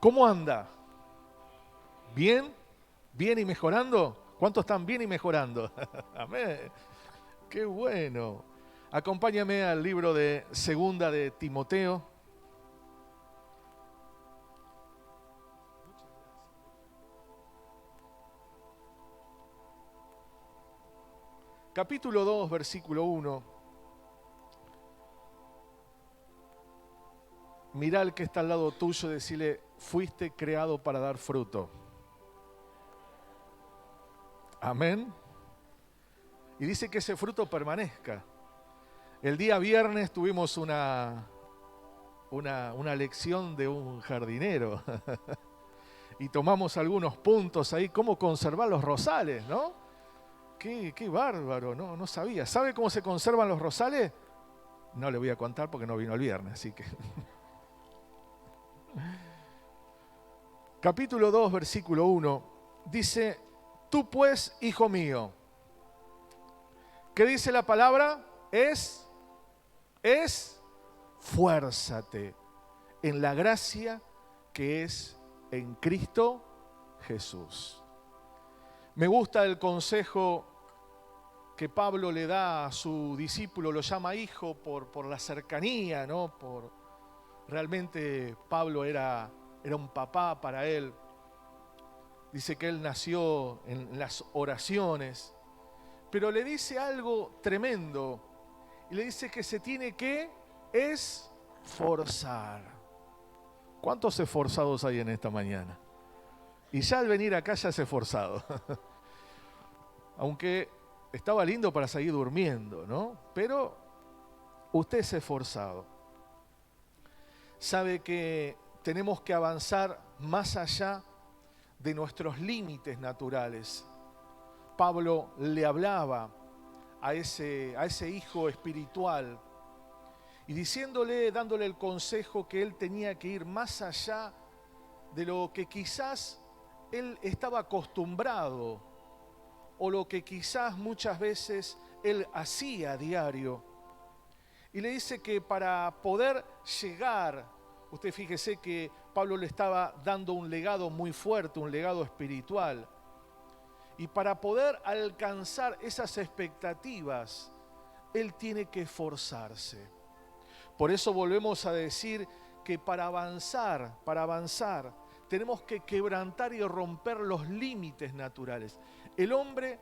¿Cómo anda? ¿Bien? ¿Bien y mejorando? ¿Cuántos están bien y mejorando? Amén. Qué bueno. Acompáñame al libro de Segunda de Timoteo. Capítulo 2, versículo 1. Mirá al que está al lado tuyo y decirle, fuiste creado para dar fruto. Amén. Y dice que ese fruto permanezca. El día viernes tuvimos una lección de un jardinero y tomamos algunos puntos ahí, cómo conservar los rosales, ¿no? Qué bárbaro, no sabía. ¿Sabe cómo se conservan los rosales? No le voy a contar porque no vino el viernes, así que... Capítulo 2, versículo 1, dice, tú pues, hijo mío, ¿qué dice la palabra? Fuérzate en la gracia que es en Cristo Jesús. Me gusta el consejo que Pablo le da a su discípulo, lo llama hijo por la cercanía, ¿no? Realmente Pablo era un papá para él. Dice que él nació en las oraciones, pero le dice algo tremendo. Y le dice que se tiene que esforzar. ¿Cuántos esforzados hay en esta mañana? Y ya al venir acá ya se ha esforzado. Aunque estaba lindo para seguir durmiendo, ¿no? Pero usted es esforzado. Sabe que tenemos que avanzar más allá de nuestros límites naturales. Pablo le hablaba a ese hijo espiritual y dándole el consejo que él tenía que ir más allá de lo que quizás él estaba acostumbrado o lo que quizás muchas veces él hacía a diario. Y le dice que para poder llegar, usted fíjese que Pablo le estaba dando un legado muy fuerte, un legado espiritual. Y para poder alcanzar esas expectativas, él tiene que esforzarse. Por eso volvemos a decir que para avanzar, tenemos que quebrantar y romper los límites naturales. El hombre,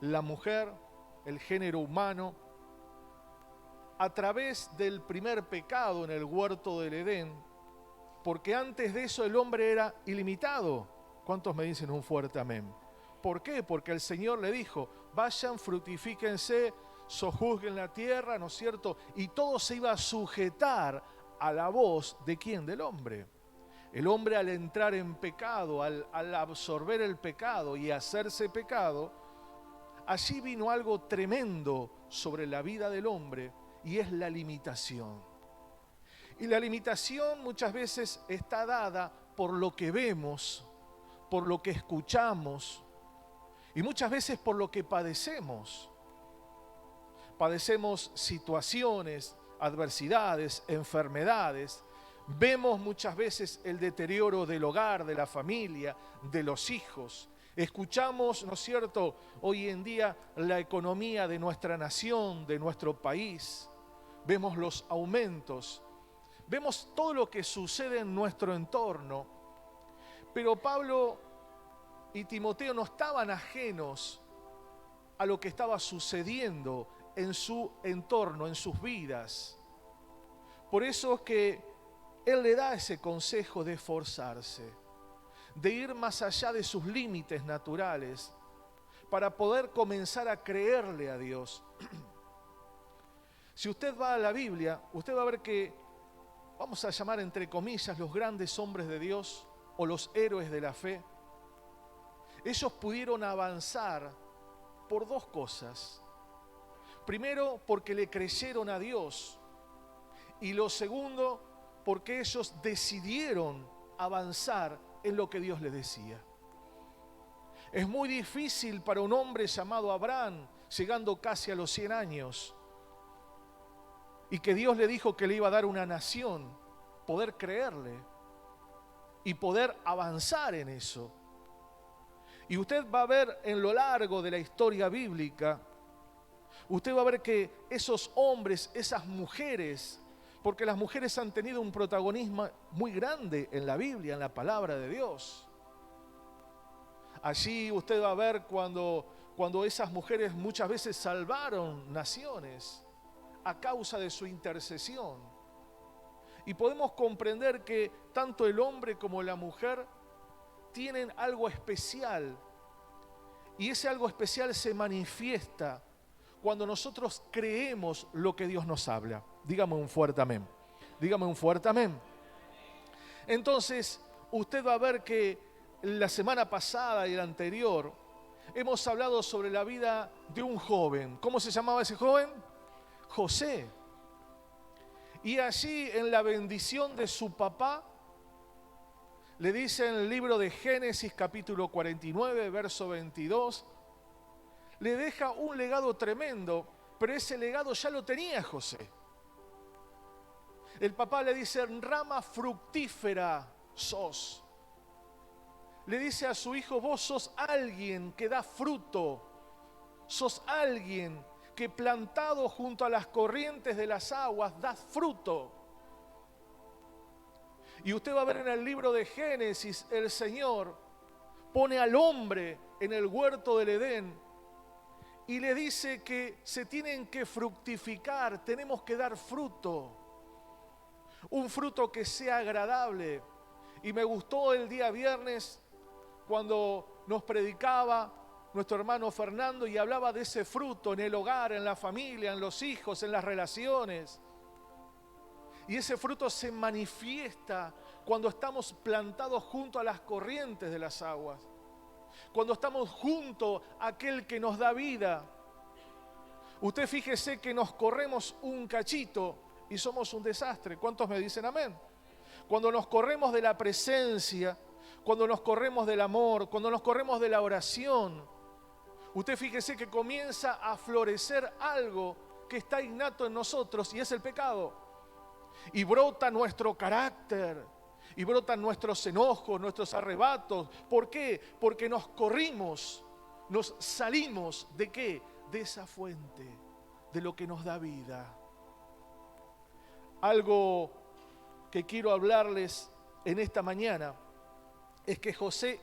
la mujer, el género humano, a través del primer pecado en el huerto del Edén, porque antes de eso el hombre era ilimitado. ¿Cuántos me dicen un fuerte amén? ¿Por qué? Porque el Señor le dijo, vayan, fructifíquense, sojuzguen la tierra, ¿no es cierto? Y todo se iba a sujetar a la voz de ¿quién? Del hombre. El hombre al entrar en pecado, al absorber el pecado y hacerse pecado, allí vino algo tremendo sobre la vida del hombre y es la limitación. Y la limitación muchas veces está dada por lo que vemos, por lo que escuchamos y muchas veces por lo que padecemos. Padecemos situaciones, adversidades, enfermedades. Vemos muchas veces el deterioro del hogar, de la familia, de los hijos. Escuchamos, ¿no es cierto?, hoy en día la economía de nuestra nación, de nuestro país. Vemos los aumentos. Vemos todo lo que sucede en nuestro entorno. Pero Pablo y Timoteo no estaban ajenos a lo que estaba sucediendo en su entorno, en sus vidas. Por eso es que él le da ese consejo de esforzarse, de ir más allá de sus límites naturales, para poder comenzar a creerle a Dios. Si usted va a la Biblia, usted va a ver que, vamos a llamar entre comillas, los grandes hombres de Dios o los héroes de la fe, ellos pudieron avanzar por dos cosas. Primero, porque le creyeron a Dios. Y lo segundo, porque ellos decidieron avanzar en lo que Dios les decía. Es muy difícil para un hombre llamado Abraham, llegando casi a los 100 años, y que Dios le dijo que le iba a dar una nación, poder creerle. y poder avanzar en eso. Y usted va a ver en lo largo de la historia bíblica, usted va a ver que esos hombres, esas mujeres, porque las mujeres han tenido un protagonismo muy grande en la Biblia, en la palabra de Dios. Allí usted va a ver cuando esas mujeres muchas veces salvaron naciones a causa de su intercesión. Y podemos comprender que tanto el hombre como la mujer tienen algo especial. Y ese algo especial se manifiesta cuando nosotros creemos lo que Dios nos habla. Dígame un fuerte amén. Dígame un fuerte amén. Entonces, usted va a ver que la semana pasada y la anterior hemos hablado sobre la vida de un joven. ¿Cómo se llamaba ese joven? José. Y allí en la bendición de su papá, le dice en el libro de Génesis capítulo 49, verso 22, le deja un legado tremendo, pero ese legado ya lo tenía José. El papá le dice, rama fructífera sos. Le dice a su hijo, vos sos alguien que da fruto, sos alguien que plantado junto a las corrientes de las aguas das fruto. Y usted va a ver en el libro de Génesis, el Señor pone al hombre en el huerto del Edén y le dice que se tienen que fructificar, tenemos que dar fruto. Un fruto que sea agradable. Y me gustó el día viernes cuando nos predicaba nuestro hermano Fernando y hablaba de ese fruto en el hogar, en la familia, en los hijos, en las relaciones. Y ese fruto se manifiesta cuando estamos plantados junto a las corrientes de las aguas. Cuando estamos junto a aquel que nos da vida. Usted fíjese que nos corremos un cachito y somos un desastre. ¿Cuántos me dicen amén? Cuando nos corremos de la presencia, cuando nos corremos del amor, cuando nos corremos de la oración, usted fíjese que comienza a florecer algo que está innato en nosotros y es el pecado. Y brota nuestro carácter, y brotan nuestros enojos, nuestros arrebatos. ¿Por qué? Porque nos corrimos, nos salimos ¿de qué? De esa fuente, de lo que nos da vida. Algo que quiero hablarles en esta mañana es que José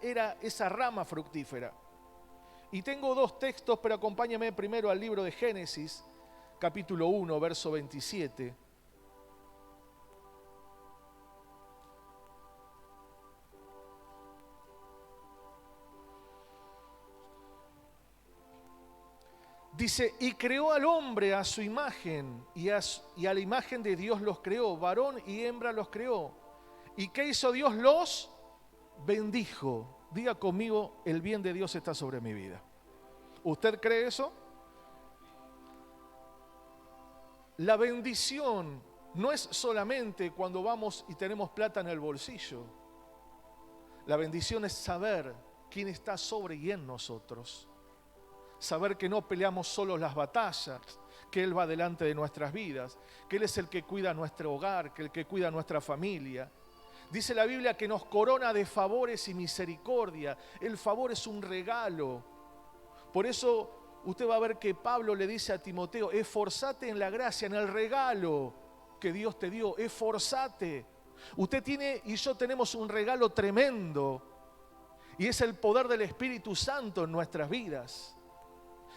era esa rama fructífera. Y tengo dos textos, pero acompáñame primero al libro de Génesis, capítulo 1, verso 27. Dice, y creó al hombre a su imagen, y a la imagen de Dios los creó, varón y hembra los creó. ¿Y qué hizo Dios? Los bendijo. Diga conmigo, el bien de Dios está sobre mi vida. ¿Usted cree eso? La bendición no es solamente cuando vamos y tenemos plata en el bolsillo. La bendición es saber quién está sobre y en nosotros. Saber que no peleamos solos las batallas, que Él va delante de nuestras vidas, que Él es el que cuida nuestro hogar, que el que cuida nuestra familia. Dice la Biblia que nos corona de favores y misericordia. El favor es un regalo. Por eso usted va a ver que Pablo le dice a Timoteo, esforzate en la gracia, en el regalo que Dios te dio, esforzate. Usted tiene y yo tenemos un regalo tremendo y es el poder del Espíritu Santo en nuestras vidas.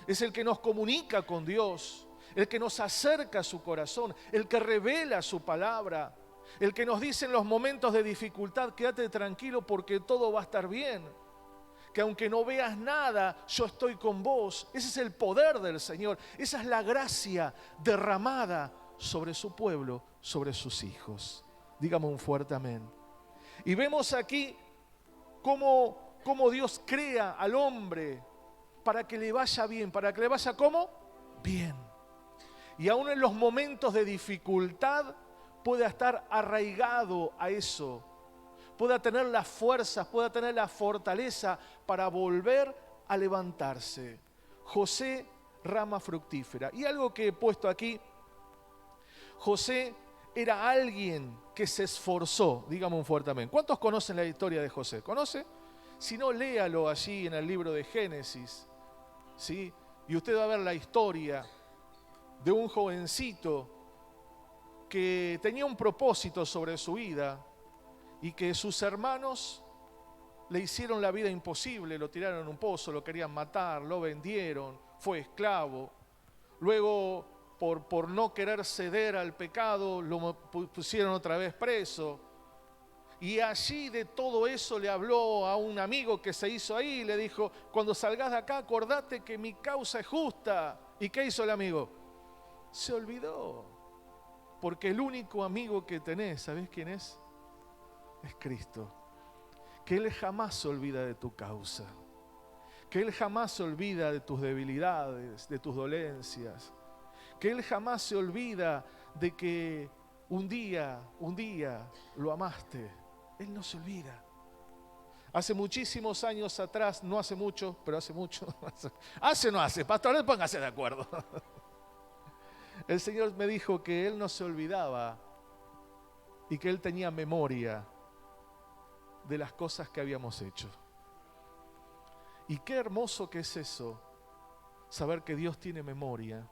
Es el que nos comunica con Dios, el que nos acerca a su corazón, el que revela su palabra, el que nos dice en los momentos de dificultad, quédate tranquilo porque todo va a estar bien. Que aunque no veas nada, yo estoy con vos. Ese es el poder del Señor. Esa es la gracia derramada sobre su pueblo, sobre sus hijos. Dígame un fuerte amén. Y vemos aquí cómo Dios crea al hombre para que le vaya bien. ¿Para que le vaya cómo? Bien. Y aún en los momentos de dificultad pueda estar arraigado a eso. Pueda tener las fuerzas, pueda tener la fortaleza para volver a levantarse. José, rama fructífera. Y algo que he puesto aquí, José era alguien que se esforzó. Dígame un fuerte amén. ¿Cuántos conocen la historia de José? ¿Conoce? Si no, léalo allí en el libro de Génesis, ¿sí? Y usted va a ver la historia de un jovencito que tenía un propósito sobre su vida y que sus hermanos le hicieron la vida imposible, lo tiraron en un pozo, lo querían matar, lo vendieron, fue esclavo. Luego, por no querer ceder al pecado, lo pusieron otra vez preso. Y allí de todo eso le habló a un amigo que se hizo ahí y le dijo, cuando salgas de acá, acordate que mi causa es justa. ¿Y qué hizo el amigo? Se olvidó. Porque el único amigo que tenés, ¿sabés quién es? Es Cristo. Que Él jamás se olvida de tu causa. Que Él jamás se olvida de tus debilidades, de tus dolencias. Que Él jamás se olvida de que un día lo amaste. Él no se olvida. Hace muchísimos años atrás, no hace mucho, pero hace mucho. ¿Hace o no hace? Pastor, póngase de acuerdo. El Señor me dijo que Él no se olvidaba y que Él tenía memoria de las cosas que habíamos hecho. Y qué hermoso que es eso, saber que Dios tiene memoria.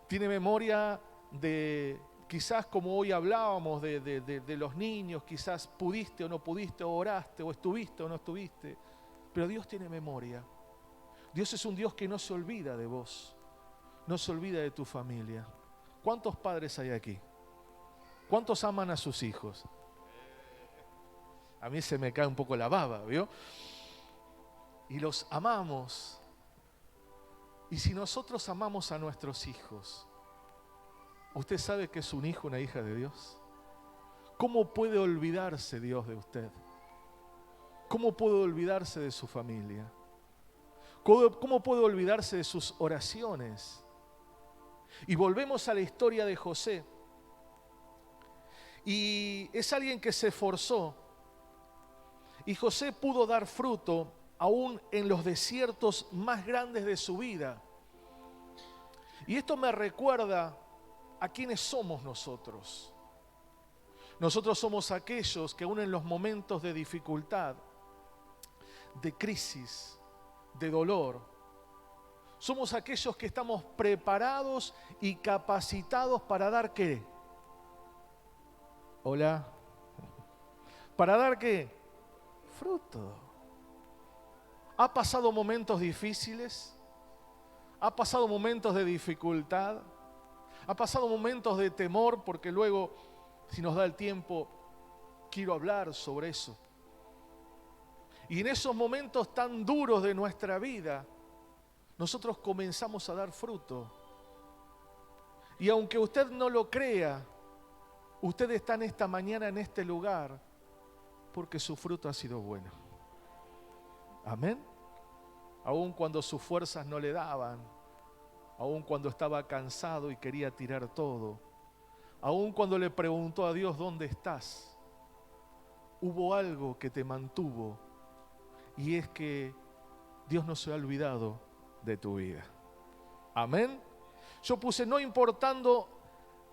Tiene memoria de, quizás como hoy hablábamos, de los niños, quizás pudiste o no pudiste, o oraste, o estuviste o no estuviste. Pero Dios tiene memoria. Dios es un Dios que no se olvida de vos, no se olvida de tu familia. ¿Cuántos padres hay aquí? ¿Cuántos aman a sus hijos? A mí se me cae un poco la baba, ¿vio? Y los amamos. Y si nosotros amamos a nuestros hijos, ¿usted sabe que es un hijo, una hija de Dios? ¿Cómo puede olvidarse Dios de usted? ¿Cómo puede olvidarse de su familia? ¿Cómo puede olvidarse de sus oraciones? Y volvemos a la historia de José. Y es alguien que se esforzó. Y José pudo dar fruto aún en los desiertos más grandes de su vida. Y esto me recuerda a quiénes somos nosotros. Nosotros somos aquellos que aún en los momentos de dificultad, de crisis, de dolor, somos aquellos que estamos preparados y capacitados para dar ¿qué? Hola. ¿Para dar qué? Fruto. ¿Ha pasado momentos difíciles? ¿Ha pasado momentos de dificultad? ¿Ha pasado momentos de temor? Porque luego, si nos da el tiempo, quiero hablar sobre eso. Y en esos momentos tan duros de nuestra vida, nosotros comenzamos a dar fruto. Y aunque usted no lo crea, usted está en esta mañana en este lugar porque su fruto ha sido bueno. Amén. Aun cuando sus fuerzas no le daban, aun cuando estaba cansado y quería tirar todo, aun cuando le preguntó a Dios ¿dónde estás? Hubo algo que te mantuvo, y es que Dios no se ha olvidado de tu vida. Amén. Yo puse no importando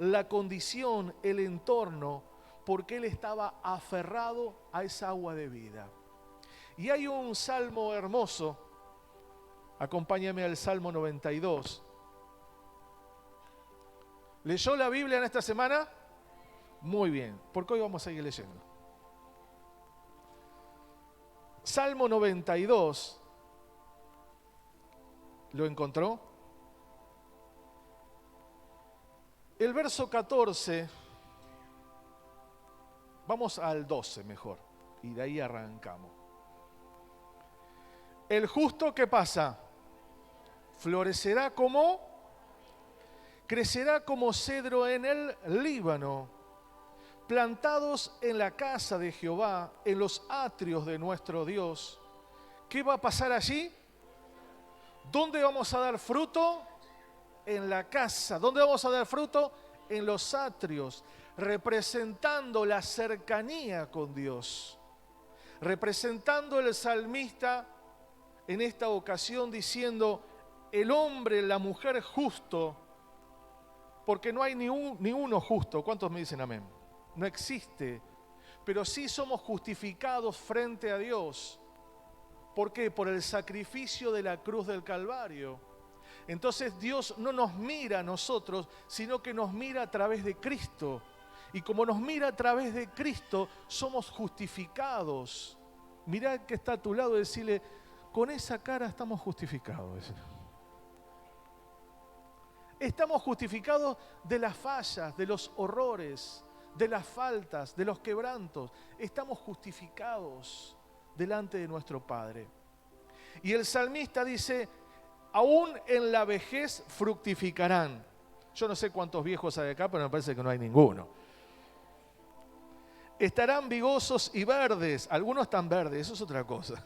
la condición, el entorno, porque él estaba aferrado a esa agua de vida. Y hay un salmo hermoso, acompáñame al Salmo 92. ¿Leyó la Biblia en esta semana? Muy bien, porque hoy vamos a seguir leyendo. Salmo 92. ¿Lo encontró? El verso 14, vamos al 12 mejor, y de ahí arrancamos. El justo, ¿qué pasa? Florecerá como, crecerá como cedro en el Líbano, plantados en la casa de Jehová, en los atrios de nuestro Dios. ¿Qué va a pasar allí? ¿Dónde vamos a dar fruto? En la casa. ¿Dónde vamos a dar fruto? En los atrios, representando la cercanía con Dios. Representando el salmista en esta ocasión diciendo, el hombre, la mujer justo, porque no hay ni uno justo. ¿Cuántos me dicen amén? no existe, pero sí somos justificados frente a Dios. ¿Por qué? Por el sacrificio de la cruz del Calvario. Entonces Dios no nos mira a nosotros, sino que nos mira a través de Cristo. Y como nos mira a través de Cristo, somos justificados. Mirá el que está a tu lado y decirle, con esa cara estamos justificados. Estamos justificados de las fallas, de los horrores, de las faltas, de los quebrantos. Estamos justificados delante de nuestro Padre. Y el salmista dice, aún en la vejez fructificarán. Yo no sé cuántos viejos hay acá, pero me parece que no hay ninguno. Estarán vigosos y verdes. Algunos están verdes, eso es otra cosa.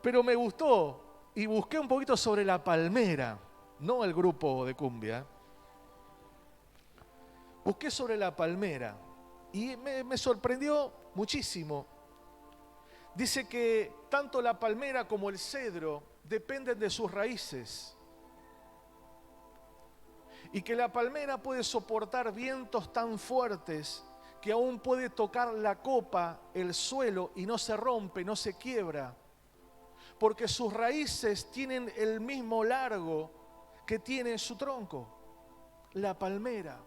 Pero me gustó y busqué un poquito sobre la palmera, no el grupo de cumbia. Busqué sobre la palmera y me sorprendió muchísimo. Dice que tanto la palmera como el cedro dependen de sus raíces. Y que la palmera puede soportar vientos tan fuertes que aún puede tocar la copa, el suelo, y no se rompe, no se quiebra. Porque sus raíces tienen el mismo largo que tiene su tronco, la palmera.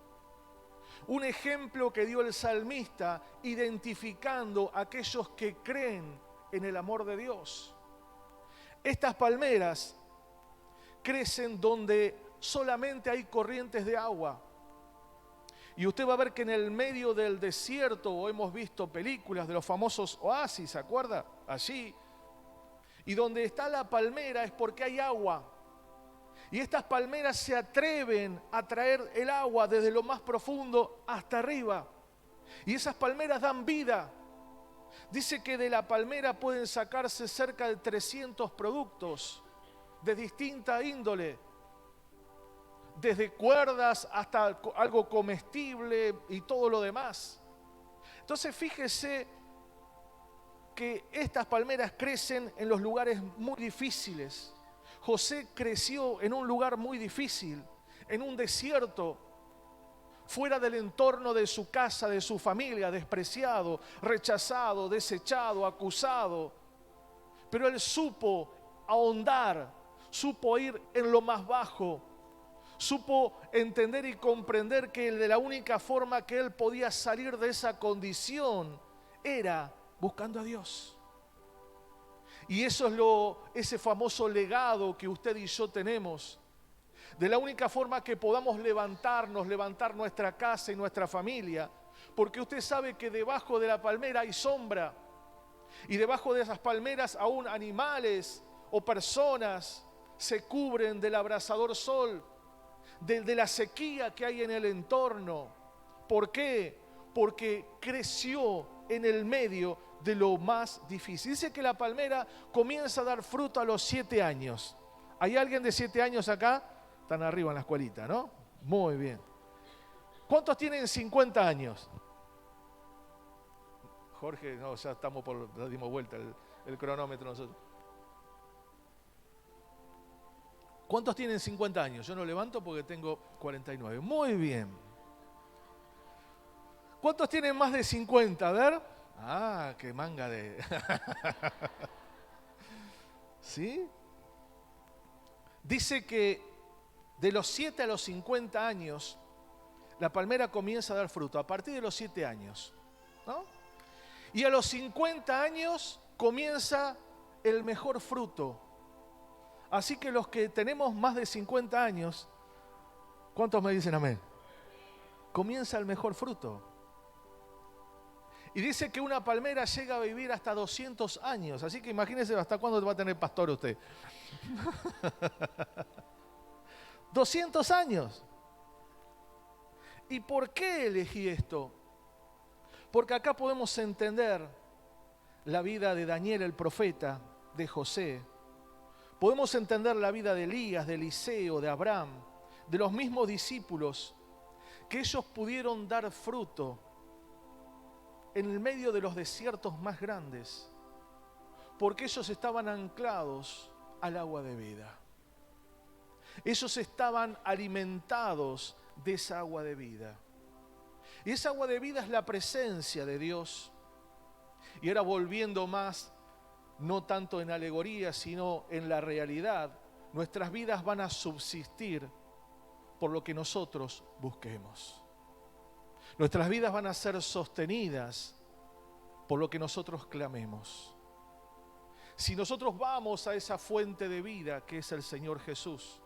Un ejemplo que dio el salmista identificando a aquellos que creen en el amor de Dios. Estas palmeras crecen donde solamente hay corrientes de agua. Y usted va a ver que en el medio del desierto, o hemos visto películas de los famosos oasis, ¿se acuerda? Allí. Y donde está la palmera es porque hay agua. Y estas palmeras se atreven a traer el agua desde lo más profundo hasta arriba. Y esas palmeras dan vida. Dice que de la palmera pueden sacarse cerca de 300 productos de distinta índole. Desde cuerdas hasta algo comestible y todo lo demás. Entonces fíjese que estas palmeras crecen en los lugares muy difíciles. José creció en un lugar muy difícil, en un desierto, fuera del entorno de su casa, de su familia, despreciado, rechazado, desechado, acusado. Pero él supo ahondar, supo ir en lo más bajo, supo entender y comprender que de la única forma que él podía salir de esa condición era buscando a Dios. Y eso es ese famoso legado que usted y yo tenemos. De la única forma que podamos levantar nuestra casa y nuestra familia, porque usted sabe que debajo de la palmera hay sombra, y debajo de esas palmeras aún animales o personas se cubren del abrasador sol, de la sequía que hay en el entorno. ¿Por qué? Porque creció en el medio de lo más difícil. Dice que la palmera comienza a dar fruto a los 7 años. ¿Hay alguien de 7 años acá? Están arriba en la escuelita, ¿no? Muy bien. ¿Cuántos tienen 50 años? Jorge, no, ya dimos vuelta el cronómetro nosotros. ¿Cuántos tienen 50 años? Yo no levanto porque tengo 49. Muy bien. ¿Cuántos tienen más de 50? A ver. Ah, qué manga de... ¿Sí? Dice que de los 7 a los 50 años, la palmera comienza a dar fruto, a partir de los 7 años, ¿no? Y a los 50 años comienza el mejor fruto. Así que los que tenemos más de 50 años, ¿cuántos me dicen amén? Comienza el mejor fruto. Y dice que una palmera llega a vivir hasta 200 años. Así que imagínense hasta cuándo va a tener pastor usted. 200 años. ¿Y por qué elegí esto? Porque acá podemos entender la vida de Daniel el profeta, de José. Podemos entender la vida de Elías, de Eliseo, de Abraham, de los mismos discípulos, que ellos pudieron dar fruto en el medio de los desiertos más grandes, porque ellos estaban anclados al agua de vida. Ellos estaban alimentados de esa agua de vida. Y esa agua de vida es la presencia de Dios. Y ahora volviendo más, no tanto en alegoría, sino en la realidad, nuestras vidas van a subsistir por lo que nosotros busquemos. Nuestras vidas van a ser sostenidas por lo que nosotros clamemos. Si nosotros vamos a esa fuente de vida que es el Señor Jesús,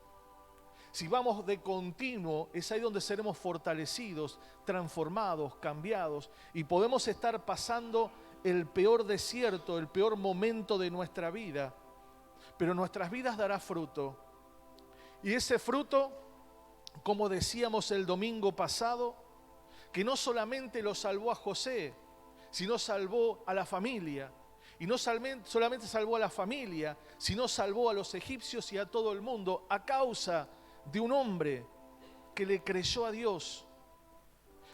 si vamos de continuo, es ahí donde seremos fortalecidos, transformados, cambiados, y podemos estar pasando el peor desierto, el peor momento de nuestra vida, pero nuestras vidas dará fruto. Y ese fruto, como decíamos el domingo pasado, que no solamente lo salvó a José, sino salvó a la familia. Y no solamente salvó a la familia, sino salvó a los egipcios y a todo el mundo a causa de un hombre que le creyó a Dios.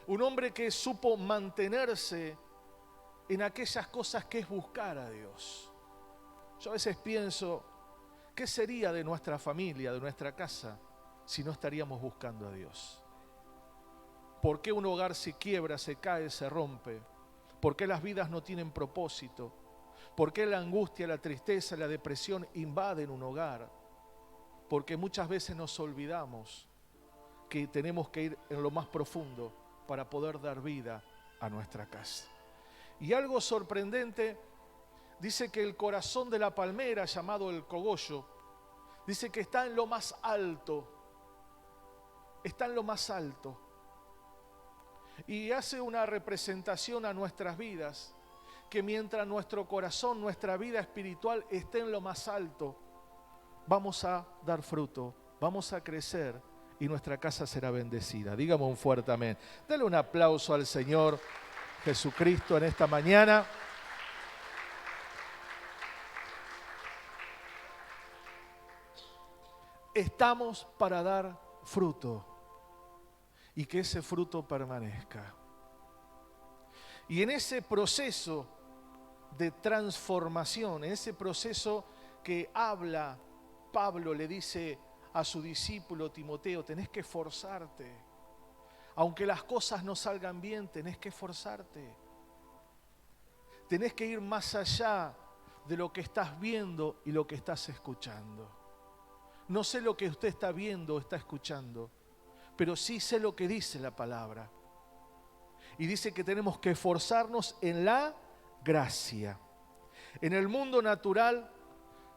Un hombre que supo mantenerse en aquellas cosas que es buscar a Dios. Yo a veces pienso, ¿qué sería de nuestra familia, de nuestra casa, si no estaríamos buscando a Dios? ¿Por qué un hogar se quiebra, se cae, se rompe? ¿Por qué las vidas no tienen propósito? ¿Por qué la angustia, la tristeza, la depresión invaden un hogar? Porque muchas veces nos olvidamos que tenemos que ir en lo más profundo para poder dar vida a nuestra casa. Y algo sorprendente, dice que el corazón de la palmera, llamado el cogollo, dice que está en lo más alto. Está en lo más alto. Y hace una representación a nuestras vidas, que mientras nuestro corazón, nuestra vida espiritual esté en lo más alto, vamos a dar fruto, vamos a crecer y nuestra casa será bendecida. Dígame un fuerte amén. Dale un aplauso al Señor Jesucristo en esta mañana. Estamos para dar fruto y que ese fruto permanezca. Y en ese proceso de transformación, en ese proceso que habla Pablo, le dice a su discípulo Timoteo, tenés que esforzarte. Aunque las cosas no salgan bien, tenés que esforzarte. Tenés que ir más allá de lo que estás viendo y lo que estás escuchando. No sé lo que usted está viendo o está escuchando, pero sí sé lo que dice la palabra. Y dice que tenemos que esforzarnos en la gracia. En el mundo natural,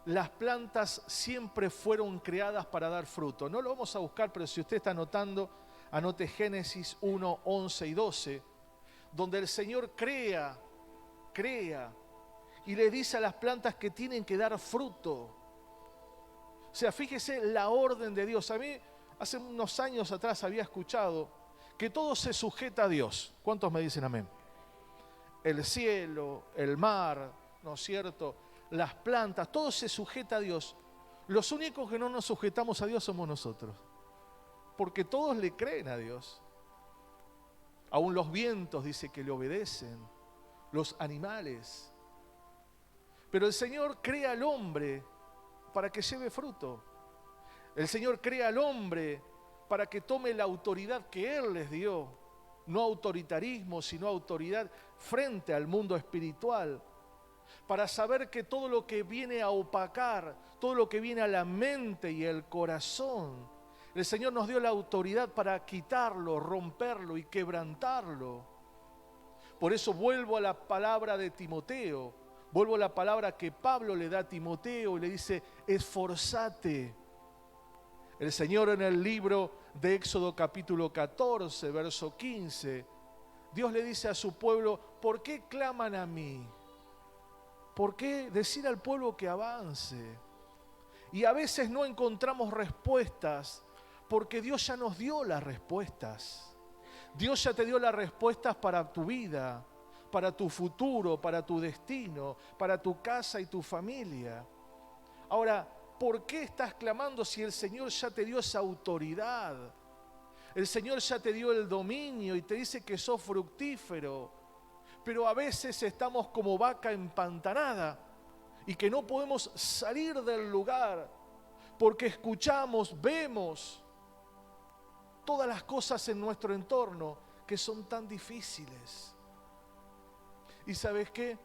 las plantas siempre fueron creadas para dar fruto. No lo vamos a buscar, pero si usted está anotando, anote Génesis 1, 11 y 12, donde el Señor crea y le dice a las plantas que tienen que dar fruto. O sea, fíjese la orden de Dios. A mí, hace unos años atrás había escuchado que todo se sujeta a Dios. ¿Cuántos me dicen amén? El cielo, el mar, ¿no es cierto?, las plantas, todo se sujeta a Dios. Los únicos que no nos sujetamos a Dios somos nosotros, porque todos le creen a Dios. Aún los vientos dice que le obedecen, los animales. Pero el Señor crea al hombre para que lleve fruto. El Señor crea al hombre para que tome la autoridad que Él les dio. No autoritarismo, sino autoridad frente al mundo espiritual. Para saber que todo lo que viene a opacar, todo lo que viene a la mente y el corazón, el Señor nos dio la autoridad para quitarlo, romperlo y quebrantarlo. Por eso vuelvo a la palabra de Timoteo, vuelvo a la palabra que Pablo le da a Timoteo y le dice, esforzate. El Señor en el libro de Éxodo capítulo 14, verso 15, Dios le dice a su pueblo, ¿por qué claman a mí? ¿Por qué decir al pueblo que avance? Y a veces no encontramos respuestas porque Dios ya nos dio las respuestas. Dios ya te dio las respuestas para tu vida, para tu futuro, para tu destino, para tu casa y tu familia. Ahora, ¿por qué estás clamando si el Señor ya te dio esa autoridad? El Señor ya te dio el dominio y te dice que sos fructífero. Pero a veces estamos como vaca empantanada y que no podemos salir del lugar porque escuchamos, vemos, todas las cosas en nuestro entorno que son tan difíciles. ¿Y sabes qué?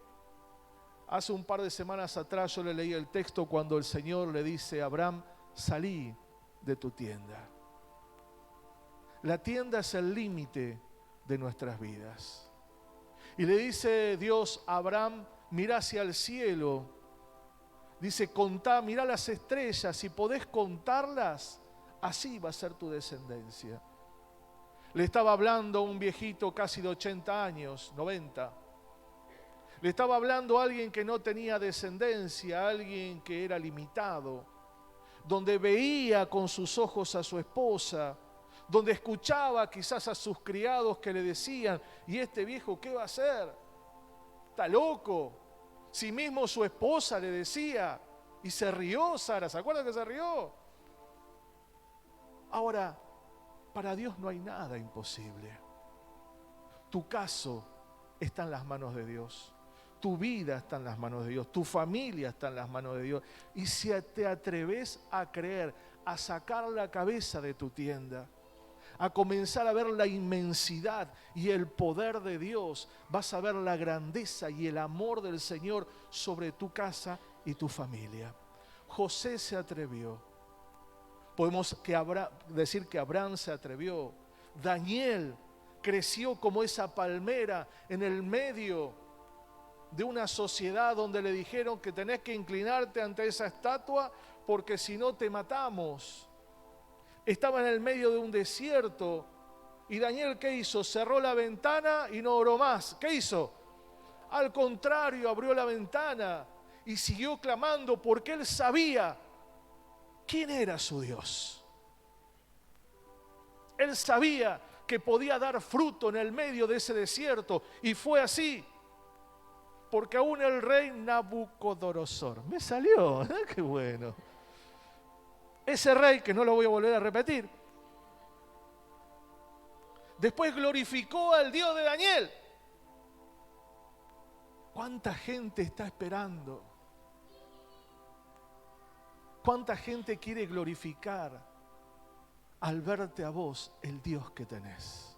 Hace un par de semanas atrás yo le leí el texto cuando el Señor le dice a Abraham, salí de tu tienda. La tienda es el límite de nuestras vidas. Y le dice Dios a Abraham, mira hacia el cielo. Dice, contá, mira las estrellas, si podés contarlas, así va a ser tu descendencia. Le estaba hablando a un viejito casi de 80 años, 90. Le estaba hablando a alguien que no tenía descendencia, a alguien que era limitado, donde veía con sus ojos a su esposa, donde escuchaba quizás a sus criados que le decían, ¿y este viejo qué va a hacer? ¿Está loco? Si mismo su esposa le decía, y se rió Sara, ¿se acuerdan que se rió? Ahora, para Dios no hay nada imposible. Tu caso está en las manos de Dios. Tu vida está en las manos de Dios. Tu familia está en las manos de Dios. Y si te atreves a creer, a sacar la cabeza de tu tienda, a comenzar a ver la inmensidad y el poder de Dios, vas a ver la grandeza y el amor del Señor sobre tu casa y tu familia. José se atrevió. Podemos decir que Abraham se atrevió. Daniel creció como esa palmera en el medio de una sociedad donde le dijeron que tenés que inclinarte ante esa estatua porque si no te matamos. Estaba en el medio de un desierto y Daniel, ¿qué hizo? Cerró la ventana y no oró más. ¿Qué hizo? Al contrario, abrió la ventana y siguió clamando porque él sabía quién era su Dios. Él sabía que podía dar fruto en el medio de ese desierto y fue así. Porque aún el rey Nabucodonosor, me salió, qué bueno. Ese rey, que no lo voy a volver a repetir, después glorificó al Dios de Daniel. ¿Cuánta gente está esperando? ¿Cuánta gente quiere glorificar al verte a vos, el Dios que tenés?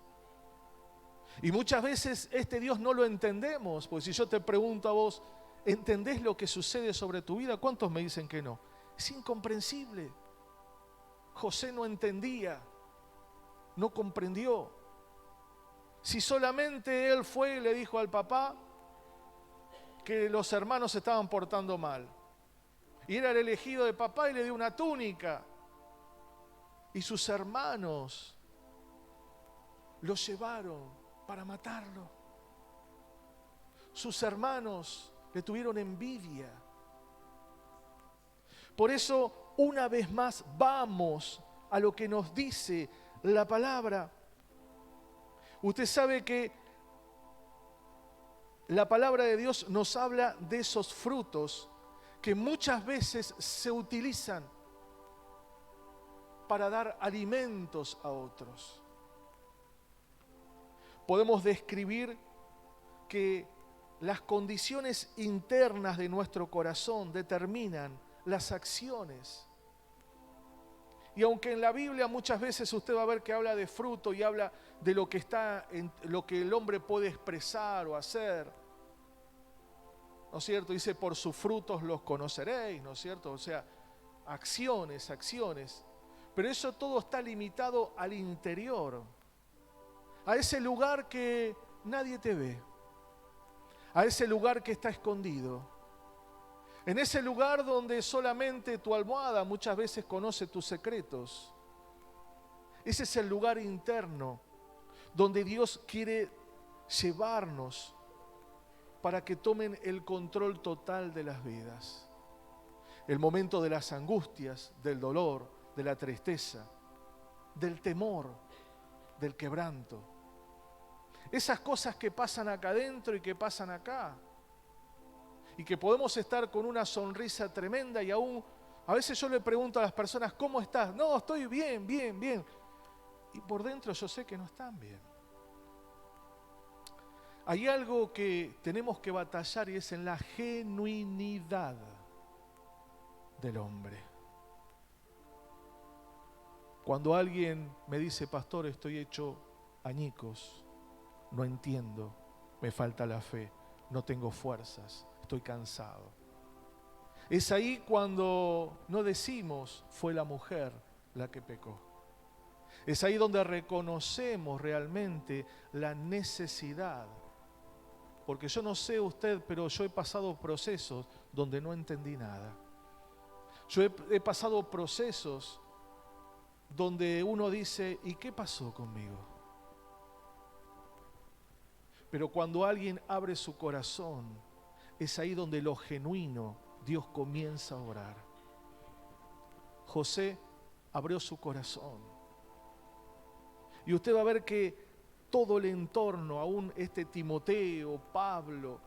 Y muchas veces este Dios no lo entendemos, porque si yo te pregunto a vos, ¿entendés lo que sucede sobre tu vida? ¿Cuántos me dicen que no? Es incomprensible. José no entendía, no comprendió. Si solamente él fue y le dijo al papá que los hermanos se estaban portando mal. Y era el elegido de papá y le dio una túnica. Y sus hermanos lo llevaron para matarlo. Sus hermanos le tuvieron envidia. Por eso, una vez más, vamos a lo que nos dice la palabra. Usted sabe que la palabra de Dios nos habla de esos frutos que muchas veces se utilizan para dar alimentos a otros. Podemos describir que las condiciones internas de nuestro corazón determinan las acciones. Y aunque en la Biblia muchas veces usted va a ver que habla de fruto y habla de lo que está en lo que el hombre puede expresar o hacer, ¿no es cierto? Dice, por sus frutos los conoceréis, ¿no es cierto? O sea, acciones. Pero eso todo está limitado al interior, a ese lugar que nadie te ve, a ese lugar que está escondido. En ese lugar donde solamente tu almohada muchas veces conoce tus secretos. Ese es el lugar interno donde Dios quiere llevarnos para que tomen el control total de las vidas. El momento de las angustias, del dolor, de la tristeza, del temor, del quebranto. Esas cosas que pasan acá adentro y que pasan acá. Y que podemos estar con una sonrisa tremenda y aún, a veces yo le pregunto a las personas, ¿cómo estás? No, estoy bien. Y por dentro yo sé que no están bien. Hay algo que tenemos que batallar y es en la genuinidad del hombre. Cuando alguien me dice, pastor, estoy hecho añicos, no entiendo, me falta la fe, no tengo fuerzas, estoy cansado. Es ahí cuando no decimos, fue la mujer la que pecó. Es ahí donde reconocemos realmente la necesidad. Porque yo no sé usted, pero yo he pasado procesos donde no entendí nada. Yo he pasado procesos donde uno dice, ¿y qué pasó conmigo? Pero cuando alguien abre su corazón, es ahí donde lo genuino, Dios comienza a obrar. José abrió su corazón. Y usted va a ver que todo el entorno, aún Timoteo, Pablo,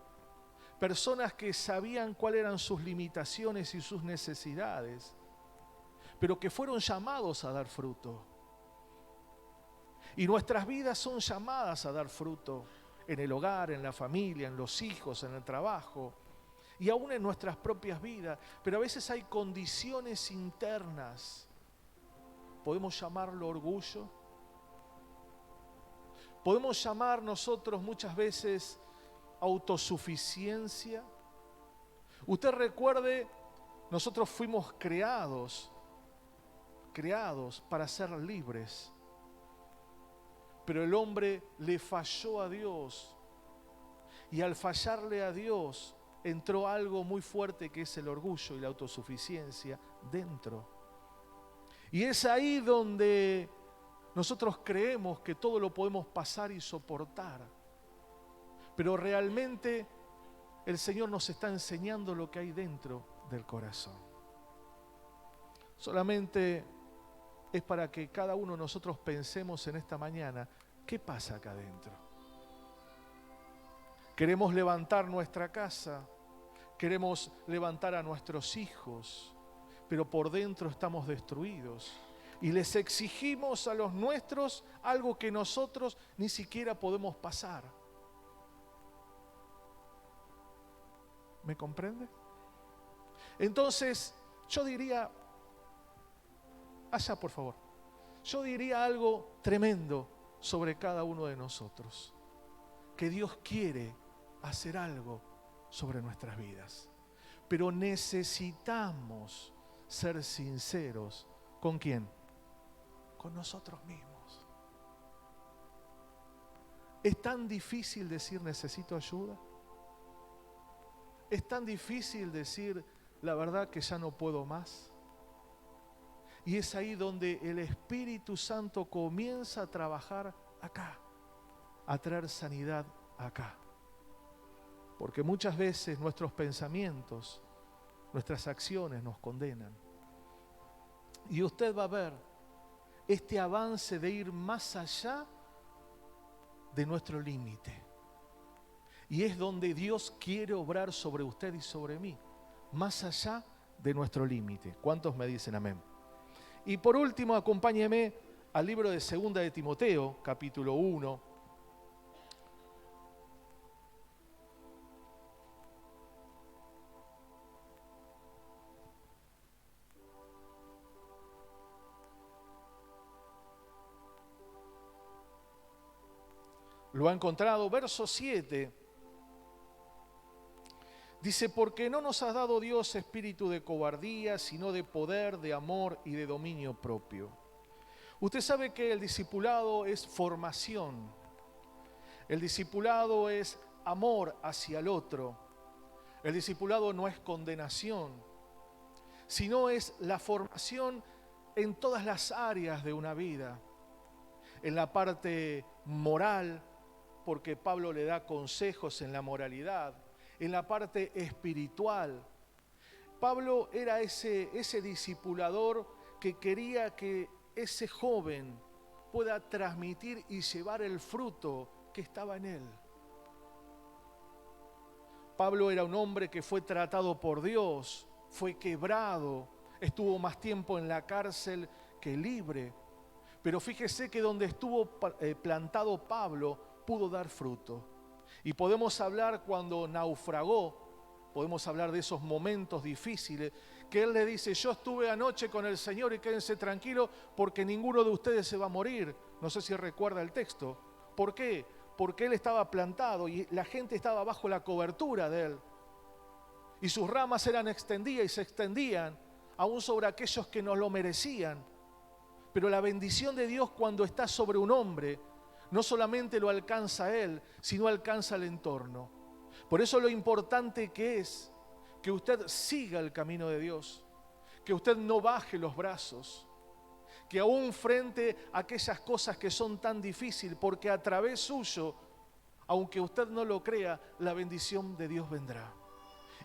personas que sabían cuáles eran sus limitaciones y sus necesidades, pero que fueron llamados a dar fruto. Y nuestras vidas son llamadas a dar fruto en el hogar, en la familia, en los hijos, en el trabajo y aún en nuestras propias vidas. Pero a veces hay condiciones internas. Podemos llamarlo orgullo. Podemos llamar nosotros muchas veces autosuficiencia. Usted recuerde, nosotros fuimos creados para ser libres. Pero el hombre le falló a Dios. Y al fallarle a Dios, entró algo muy fuerte que es el orgullo y la autosuficiencia dentro. Y es ahí donde nosotros creemos que todo lo podemos pasar y soportar. Pero realmente el Señor nos está enseñando lo que hay dentro del corazón. Solamente es para que cada uno de nosotros pensemos en esta mañana, ¿qué pasa acá adentro? Queremos levantar nuestra casa, queremos levantar a nuestros hijos, pero por dentro estamos destruidos. Y les exigimos a los nuestros algo que nosotros ni siquiera podemos pasar. ¿Me comprende? Entonces, yo diría, allá por favor, yo diría algo tremendo sobre cada uno de nosotros. Que Dios quiere hacer algo sobre nuestras vidas. Pero necesitamos ser sinceros. ¿Con quién? Con nosotros mismos. ¿Es tan difícil decir necesito ayuda? ¿Es tan difícil decir la verdad que ya no puedo más? Y es ahí donde el Espíritu Santo comienza a trabajar acá, a traer sanidad acá. Porque muchas veces nuestros pensamientos, nuestras acciones nos condenan. Y usted va a ver este avance de ir más allá de nuestro límite. Y es donde Dios quiere obrar sobre usted y sobre mí, más allá de nuestro límite. ¿Cuántos me dicen amén? Y por último, acompáñeme al libro de 2 de Timoteo, capítulo 1. Lo ha encontrado, verso 7. Dice, porque no nos ha dado Dios espíritu de cobardía, sino de poder, de amor y de dominio propio. Usted sabe que el discipulado es formación. El discipulado es amor hacia el otro. El discipulado no es condenación, sino es la formación en todas las áreas de una vida. En la parte moral, porque Pablo le da consejos en la moralidad. En la parte espiritual, Pablo era ese discipulador que quería que ese joven pueda transmitir y llevar el fruto que estaba en él. Pablo era un hombre que fue tratado por Dios, fue quebrado, estuvo más tiempo en la cárcel que libre. Pero fíjese que donde estuvo plantado Pablo pudo dar fruto. Y podemos hablar cuando naufragó, podemos hablar de esos momentos difíciles que Él le dice, yo estuve anoche con el Señor y quédense tranquilos porque ninguno de ustedes se va a morir. No sé si recuerda el texto. ¿Por qué? Porque Él estaba plantado y la gente estaba bajo la cobertura de Él. Y sus ramas eran extendidas y se extendían aún sobre aquellos que no lo merecían. Pero la bendición de Dios cuando está sobre un hombre, no solamente lo alcanza a él, sino alcanza el entorno. Por eso lo importante que es que usted siga el camino de Dios, que usted no baje los brazos, que aún frente a aquellas cosas que son tan difíciles, porque a través suyo, aunque usted no lo crea, la bendición de Dios vendrá.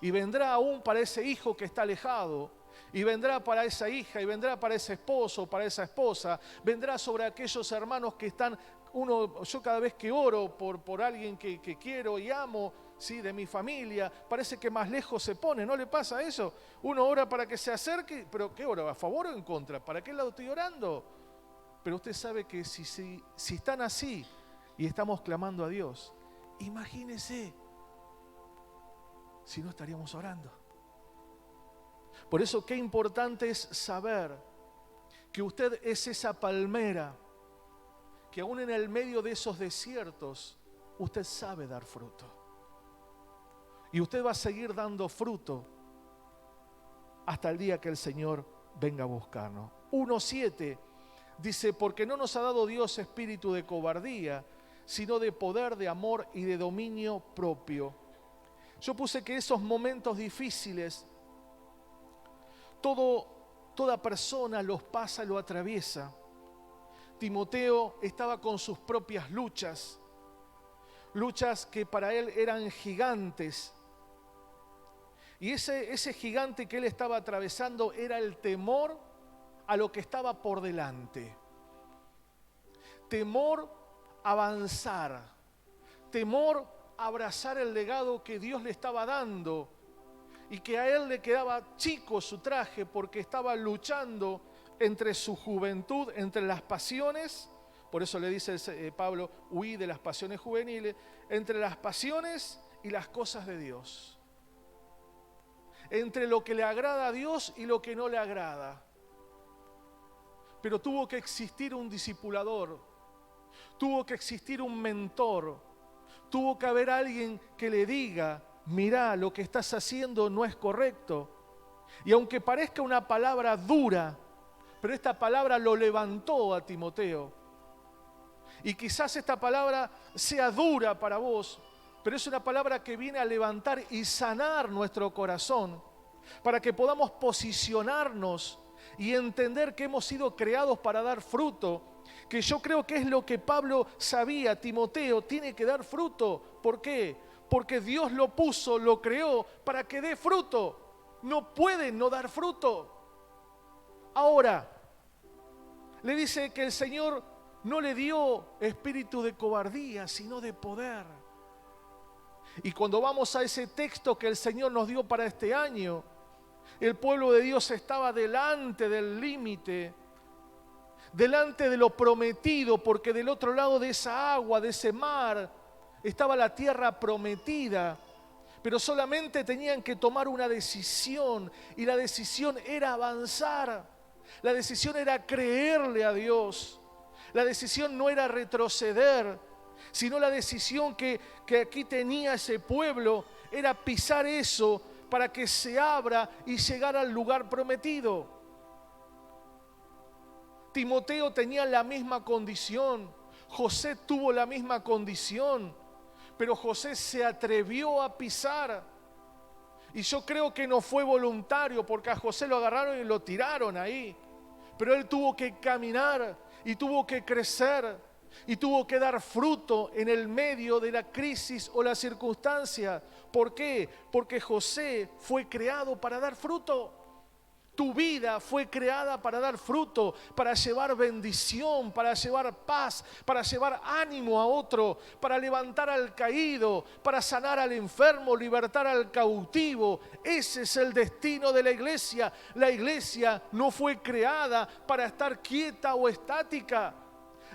Y vendrá aún para ese hijo que está alejado, y vendrá para esa hija, y vendrá para ese esposo, para esa esposa, vendrá sobre aquellos hermanos que están, yo cada vez que oro por alguien que quiero y amo, ¿sí? De mi familia, parece que más lejos se pone, ¿no le pasa eso? Uno ora para que se acerque, pero ¿qué ora? ¿A favor o en contra? ¿Para qué lado estoy orando? Pero usted sabe que si están así y estamos clamando a Dios, imagínese si no estaríamos orando. Por eso qué importante es saber que usted es esa palmera que aún en el medio de esos desiertos usted sabe dar fruto. Y usted va a seguir dando fruto hasta el día que el Señor venga a buscarnos. 1:7 dice, porque no nos ha dado Dios espíritu de cobardía, sino de poder, de amor y de dominio propio. Yo puse que esos momentos difíciles, toda persona los pasa, lo atraviesa. Timoteo estaba con sus propias luchas que para él eran gigantes. Y ese gigante que él estaba atravesando era el temor a lo que estaba por delante. Temor a avanzar, temor a abrazar el legado que Dios le estaba dando y que a él le quedaba chico su traje porque estaba luchando entre su juventud, entre las pasiones, por eso le dice Pablo, huí de las pasiones juveniles, entre las pasiones y las cosas de Dios, entre lo que le agrada a Dios y lo que no le agrada. Pero tuvo que existir un discipulador, tuvo que existir un mentor, tuvo que haber alguien que le diga, mirá, lo que estás haciendo no es correcto. Y aunque parezca una palabra dura, pero esta palabra lo levantó a Timoteo. Y quizás esta palabra sea dura para vos, pero es una palabra que viene a levantar y sanar nuestro corazón, para que podamos posicionarnos y entender que hemos sido creados para dar fruto, que yo creo que es lo que Pablo sabía. Timoteo tiene que dar fruto. ¿Por qué? Porque Dios lo puso, lo creó para que dé fruto. No puede no dar fruto. Ahora, le dice que el Señor no le dio espíritu de cobardía, sino de poder. Y cuando vamos a ese texto que el Señor nos dio para este año, el pueblo de Dios estaba delante del límite, delante de lo prometido, porque del otro lado de esa agua, de ese mar, estaba la tierra prometida. Pero solamente tenían que tomar una decisión, y la decisión era avanzar. La decisión era creerle a Dios. La decisión no era retroceder, sino la decisión que aquí tenía ese pueblo era pisar eso para que se abra y llegar al lugar prometido. Timoteo tenía la misma condición, José tuvo la misma condición, pero José se atrevió a pisar. Y yo creo que no fue voluntario, porque a José lo agarraron y lo tiraron ahí. Pero él tuvo que caminar y tuvo que crecer y tuvo que dar fruto en el medio de la crisis o la circunstancia. ¿Por qué? Porque José fue creado para dar fruto. Tu vida fue creada para dar fruto, para llevar bendición, para llevar paz, para llevar ánimo a otro, para levantar al caído, para sanar al enfermo, libertar al cautivo. Ese es el destino de la iglesia. La iglesia no fue creada para estar quieta o estática.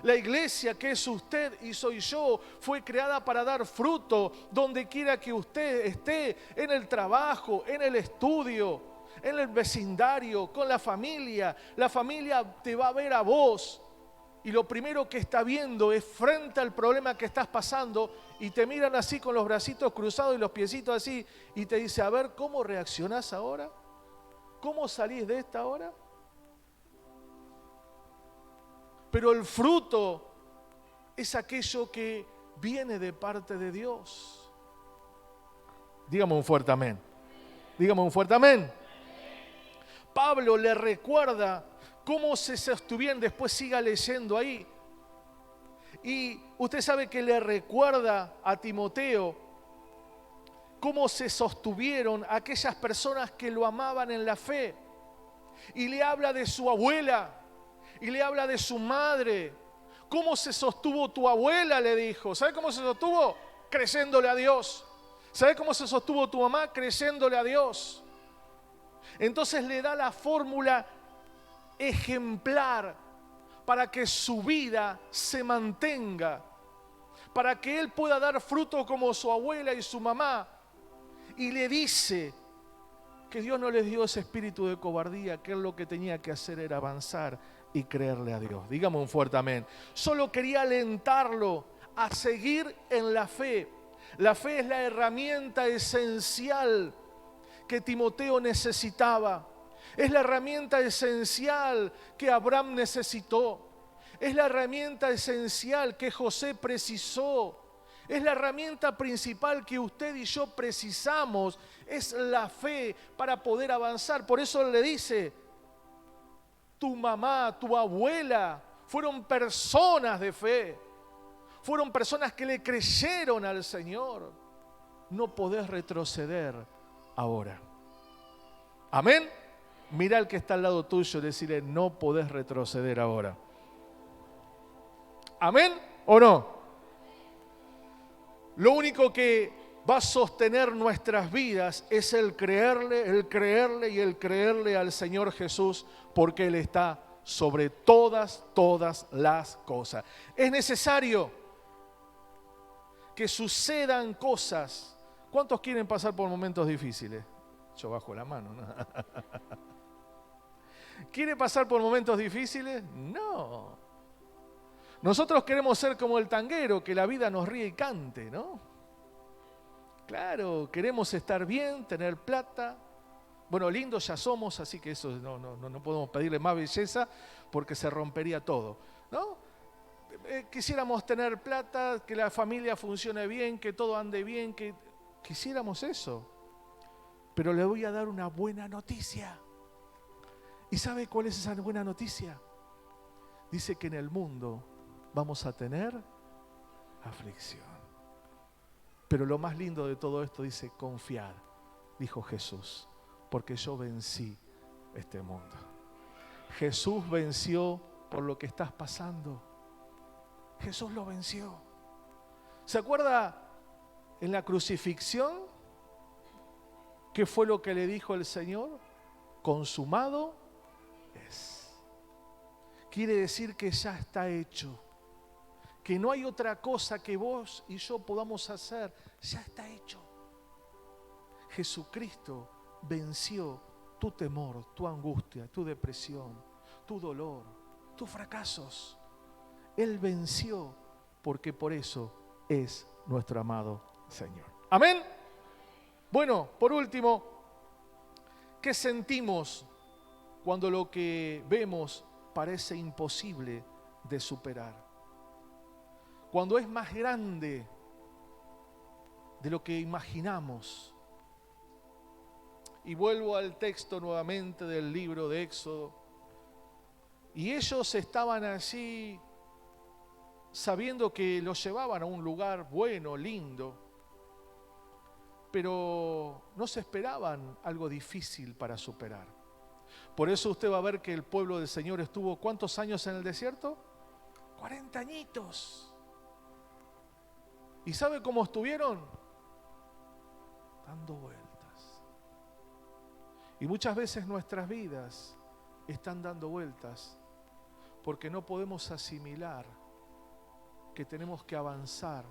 La iglesia, que es usted y soy yo, fue creada para dar fruto donde quiera que usted esté, en el trabajo, en el estudio, en el vecindario, con la familia te va a ver a vos. Y lo primero que está viendo es frente al problema que estás pasando y te miran así con los bracitos cruzados y los piecitos así y te dice, a ver, ¿cómo reaccionás ahora? ¿Cómo salís de esta ahora? Pero el fruto es aquello que viene de parte de Dios. Dígame un fuerte amén. Dígame un fuerte amén. Pablo le recuerda cómo se sostuvieron, después siga leyendo ahí. Y usted sabe que le recuerda a Timoteo cómo se sostuvieron aquellas personas que lo amaban en la fe. Y le habla de su abuela, y le habla de su madre. ¿Cómo se sostuvo tu abuela?, le dijo. ¿Sabe cómo se sostuvo? Creyéndole a Dios. ¿Sabe cómo se sostuvo tu mamá? Creyéndole a Dios. Entonces le da la fórmula ejemplar para que su vida se mantenga, para que él pueda dar fruto como su abuela y su mamá. Y le dice que Dios no les dio ese espíritu de cobardía, que él lo que tenía que hacer era avanzar y creerle a Dios. Dígame un fuerte amén. Solo quería alentarlo a seguir en la fe. La fe es la herramienta esencial que Timoteo necesitaba. Es la herramienta esencial que Abraham necesitó. Es la herramienta esencial que José precisó. Es la herramienta principal que usted y yo precisamos. Es la fe para poder avanzar. Por eso le dice, tu mamá, tu abuela, fueron personas de fe. Fueron personas que le creyeron al Señor. No podés retroceder ahora. Amén. Mira al que está al lado tuyo y decirle, no podés retroceder ahora. Amén o no. Lo único que va a sostener nuestras vidas es el creerle y el creerle al Señor Jesús, porque Él está sobre todas las cosas. Es necesario que sucedan cosas. ¿Cuántos quieren pasar por momentos difíciles? Yo bajo la mano, ¿no? ¿Quiere pasar por momentos difíciles? No. Nosotros queremos ser como el tanguero, que la vida nos ríe y cante, ¿no? Claro, queremos estar bien, tener plata. Bueno, lindos ya somos, así que eso no podemos pedirle más belleza porque se rompería todo, ¿no? Quisiéramos tener plata, que la familia funcione bien, que todo ande bien, que quisiéramos eso. Pero le voy a dar una buena noticia. ¿Y sabe cuál es esa buena noticia? Dice que en el mundo vamos a tener aflicción. Pero lo más lindo de todo esto dice, confiad, dijo Jesús, porque yo vencí este mundo. Jesús venció por lo que estás pasando. Jesús lo venció. ¿Se acuerda en la crucifixión? ¿Qué fue lo que le dijo el Señor? Consumado es. Quiere decir que ya está hecho. Que no hay otra cosa que vos y yo podamos hacer. Ya está hecho. Jesucristo venció tu temor, tu angustia, tu depresión, tu dolor, tus fracasos. Él venció porque por eso es nuestro amado Señor. Amén. Bueno, por último, ¿qué sentimos cuando lo que vemos parece imposible de superar? Cuando es más grande de lo que imaginamos. Y vuelvo al texto nuevamente del libro de Éxodo. Y ellos estaban allí sabiendo que los llevaban a un lugar bueno, lindo, pero no se esperaban algo difícil para superar. Por eso usted va a ver que el pueblo del Señor estuvo ¿cuántos años en el desierto? 40 añitos. ¿Y sabe cómo estuvieron? Dando vueltas. Y muchas veces nuestras vidas están dando vueltas porque no podemos asimilar que tenemos que avanzar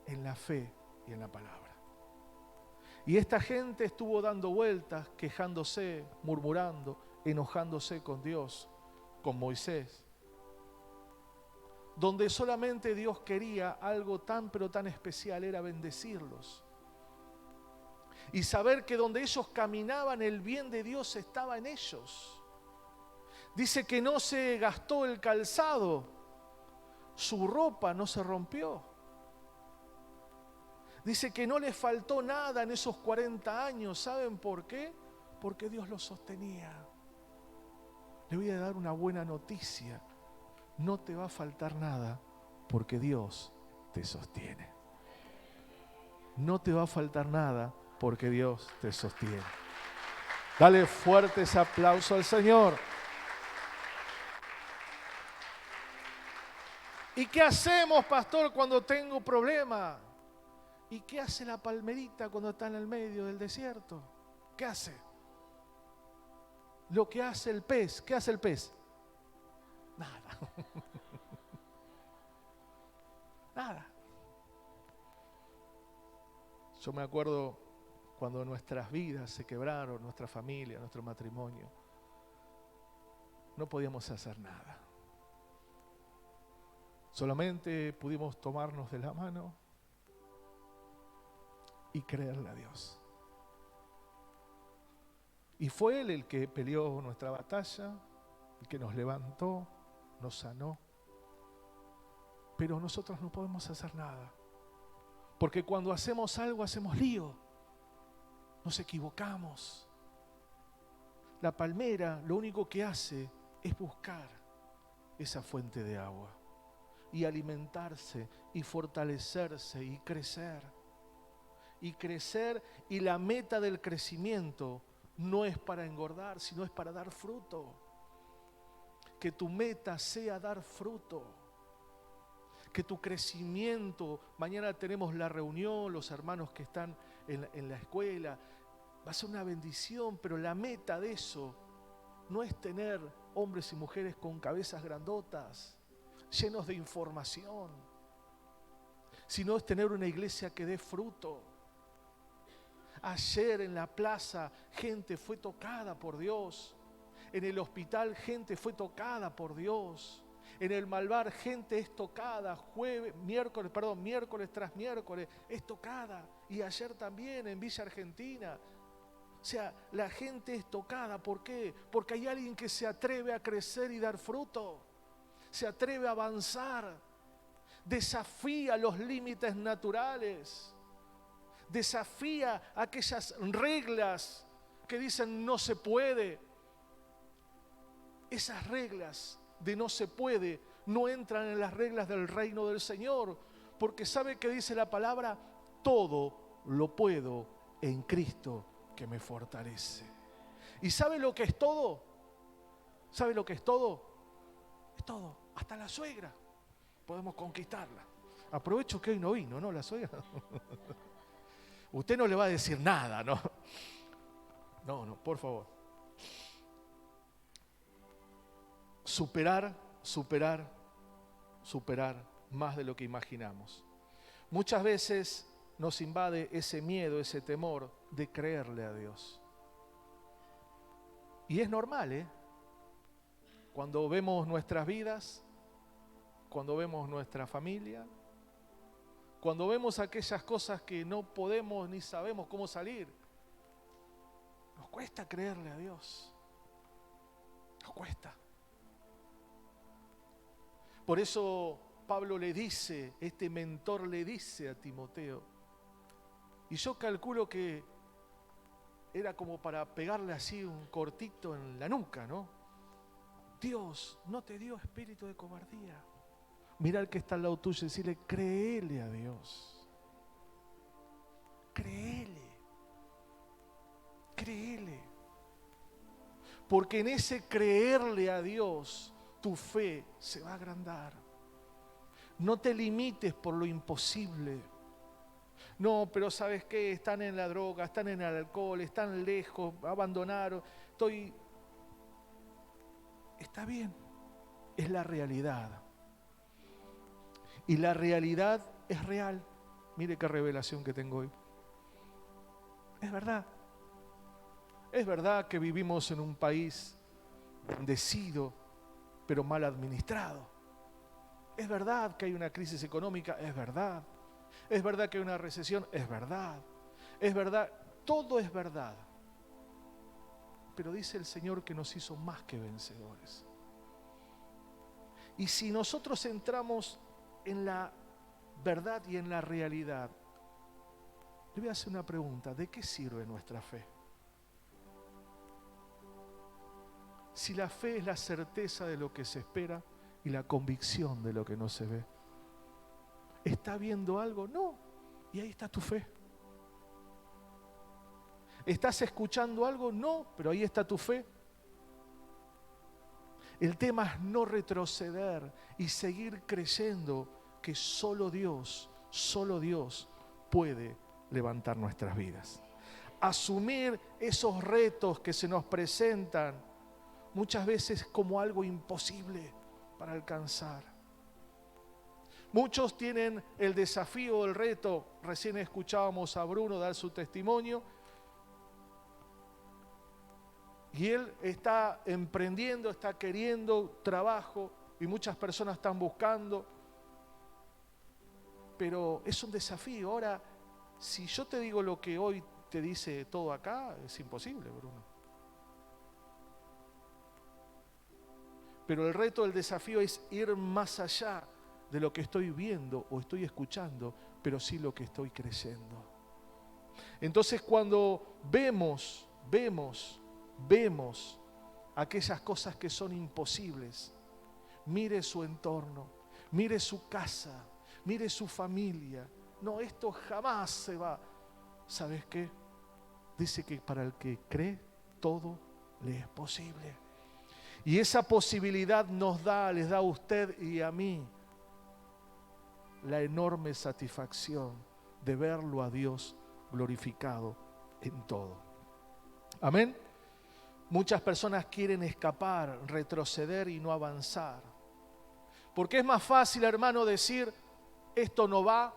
en la fe y en la palabra. Y esta gente estuvo dando vueltas, quejándose, murmurando, enojándose con Dios, con Moisés. Donde solamente Dios quería algo tan pero tan especial, era bendecirlos. Y saber que donde ellos caminaban el bien de Dios estaba en ellos. Dice que no se gastó el calzado, su ropa no se rompió. Dice que no les faltó nada en esos 40 años. ¿Saben por qué? Porque Dios los sostenía. Le voy a dar una buena noticia. No te va a faltar nada porque Dios te sostiene. No te va a faltar nada porque Dios te sostiene. Dale fuertes aplausos al Señor. ¿Y qué hacemos, pastor, cuando tengo problema? ¿Y qué hace la palmerita cuando está en el medio del desierto? ¿Qué hace? Lo que hace el pez. ¿Qué hace el pez? Nada. Nada. Yo me acuerdo cuando nuestras vidas se quebraron, nuestra familia, nuestro matrimonio. No podíamos hacer nada. Solamente pudimos tomarnos de la mano y creerle a Dios. Y fue Él el que peleó nuestra batalla, el que nos levantó, nos sanó. Pero nosotros no podemos hacer nada. Porque cuando hacemos algo, hacemos lío. Nos equivocamos. La palmera lo único que hace es buscar esa fuente de agua. Y alimentarse, y fortalecerse, y crecer. Y crecer, y la meta del crecimiento no es para engordar, sino es para dar fruto. Que tu meta sea dar fruto. Que tu crecimiento, mañana tenemos la reunión, los hermanos que están en la escuela, va a ser una bendición, pero la meta de eso no es tener hombres y mujeres con cabezas grandotas, llenos de información, sino es tener una iglesia que dé fruto. Ayer en la plaza gente fue tocada por Dios. En el hospital gente fue tocada por Dios. En el Malvar gente es tocada miércoles tras miércoles es tocada. Y ayer también en Villa Argentina. O sea, la gente es tocada. ¿Por qué? Porque hay alguien que se atreve a crecer y dar fruto. Se atreve a avanzar. Desafía los límites naturales. Desafía aquellas reglas que dicen no se puede. Esas reglas de no se puede no entran en las reglas del reino del Señor, porque ¿sabe qué dice la palabra? Todo lo puedo en Cristo que me fortalece. ¿Y sabe lo que es todo? ¿Sabe lo que es todo? Es todo, hasta la suegra podemos conquistarla. Aprovecho que hoy no vino, ¿no? La suegra. Usted no le va a decir nada, ¿no? No, por favor. Superar más de lo que imaginamos. Muchas veces nos invade ese miedo, ese temor de creerle a Dios. Y es normal, ¿eh? Cuando vemos nuestras vidas, cuando vemos nuestra familia, cuando vemos aquellas cosas que no podemos ni sabemos cómo salir, nos cuesta creerle a Dios. Nos cuesta. Por eso Pablo le dice, este mentor le dice a Timoteo, y yo calculo que era como para pegarle así un cortito en la nuca, ¿no? Dios no te dio espíritu de cobardía. Mira al que está al lado tuyo y decirle, créele a Dios. Créele. Créele. Porque en ese creerle a Dios, tu fe se va a agrandar. No te limites por lo imposible. No, pero ¿sabes qué? Están en la droga, están en el alcohol, están lejos, abandonaron. Está bien, es la realidad. Y la realidad es real. Mire qué revelación que tengo hoy. Es verdad. Es verdad que vivimos en un país bendecido, pero mal administrado. Es verdad que hay una crisis económica, es verdad. Es verdad que hay una recesión, es verdad. Es verdad, todo es verdad. Pero dice el Señor que nos hizo más que vencedores. Y si nosotros entramos en la verdad y en la realidad, le voy a hacer una pregunta: ¿de qué sirve nuestra fe? Si la fe es la certeza de lo que se espera y la convicción de lo que no se ve. ¿Está viendo algo? No. Y ahí está tu fe. ¿Estás escuchando algo? No, pero ahí está tu fe. El tema es no retroceder y seguir creyendo que solo Dios puede levantar nuestras vidas. Asumir esos retos que se nos presentan muchas veces como algo imposible para alcanzar. Muchos tienen el desafío, el reto. Recién escuchábamos a Bruno dar su testimonio. Y él está emprendiendo, está queriendo trabajo y muchas personas están buscando. Pero es un desafío. Ahora, si yo te digo lo que hoy te dice todo acá, es imposible, Bruno. Pero el reto, el desafío es ir más allá de lo que estoy viendo o estoy escuchando, pero sí lo que estoy creyendo. Entonces cuando vemos aquellas cosas que son imposibles, mire su entorno, mire su casa, mire su familia. No, esto jamás se va. ¿Sabes qué? Dice que para el que cree, todo le es posible. Y esa posibilidad les da a usted y a mí la enorme satisfacción de verlo a Dios glorificado en todo. Amén. Muchas personas quieren escapar, retroceder y no avanzar. Porque es más fácil, hermano, decir esto no va,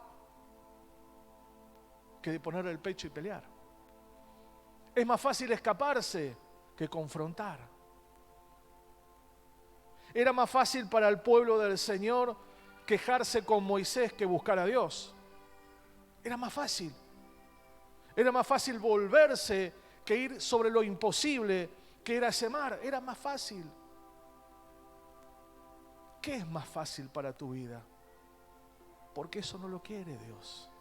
que de poner el pecho y pelear. Es más fácil escaparse que confrontar. Era más fácil para el pueblo del Señor quejarse con Moisés que buscar a Dios. Era más fácil. Era más fácil volverse que ir sobre lo imposible, que era ese mar. Era más fácil. ¿Qué es más fácil para tu vida? Porque eso no lo quiere Dios.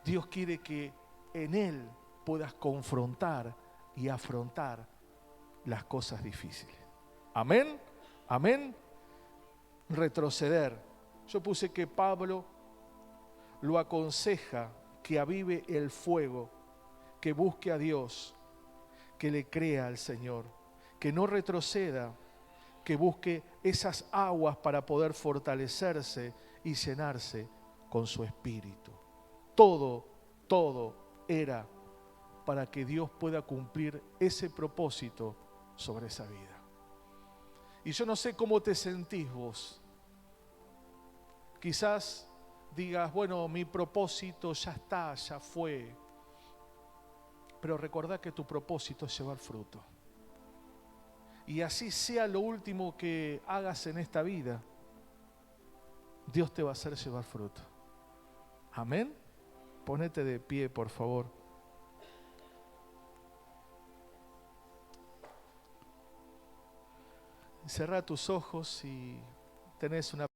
Dios quiere que en Él puedas confrontar y afrontar las cosas difíciles. Amén, amén. Retroceder. Yo puse que Pablo lo aconseja que avive el fuego, que busque a Dios, que le crea al Señor, que no retroceda, que busque esas aguas para poder fortalecerse y llenarse con su espíritu. Todo era para que Dios pueda cumplir ese propósito sobre esa vida. Y yo no sé cómo te sentís vos. Quizás digas, bueno, mi propósito ya está, ya fue. Pero recordá que tu propósito es llevar fruto. Y así sea lo último que hagas en esta vida, Dios te va a hacer llevar fruto. Amén. Ponete de pie, por favor. Cerrá tus ojos y tenés una